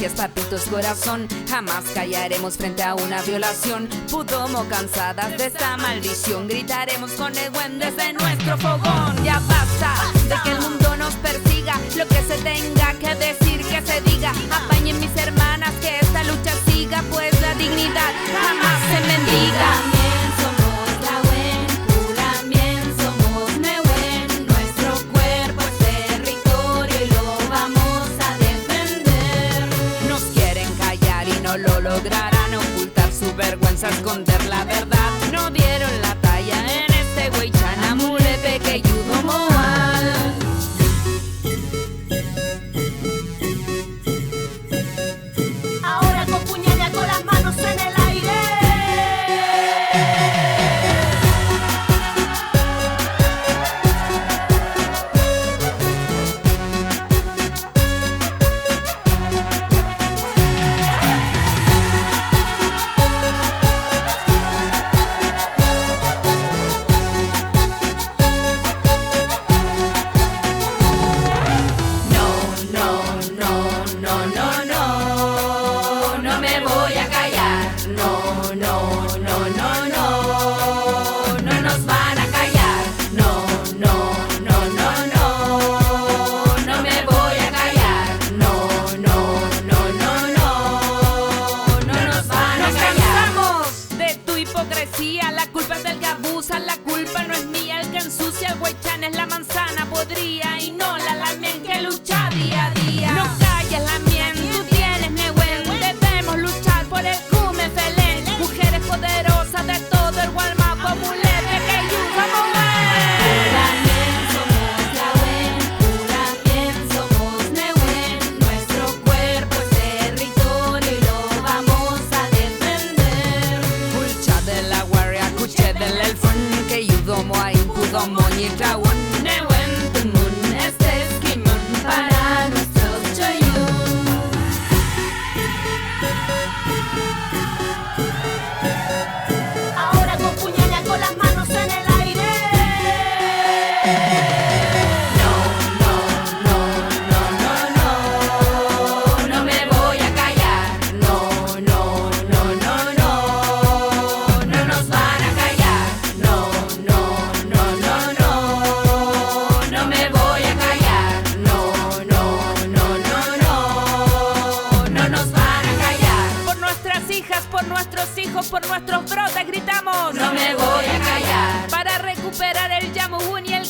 familias, papitos, corazón. Jamás callaremos frente a una violación. Pudomo, cansadas de esta maldición, gritaremos con el buen desde nuestro fogón. Ya basta de que el mundo nos persiga, lo que se tenga que decir, que se diga. Apañen mis hermanas, que esta lucha siga, pues la dignidad jamás se mendiga. Lo lograrán ocultar su vergüenza, esconder la verdad. No dieron la talla en este güey chanamulete que ayudó moal. Ahora con puñalada con las manos en el aire. La culpa es del gabuza, la culpa no es mía. El que ensucia el huaychan es la manzana podría y no la lamien que lucha día a día. No calles lamien, tú tienes newen. Debemos luchar por el cume felén. Mujeres poderosas de todo el Gualmapo, mulete que ayudamos a del elfón que yudomo a impudomo ni traun newen tumun este esquimón para nuestros choyun. Ahora con puñalada con las manos en el aire. No me voy a callar, no nos van a callar, no me voy a callar, no nos van a callar. Por nuestras hijas, por nuestros hijos, por nuestros brotes gritamos, no me voy a callar. Para recuperar el Yamuhun y el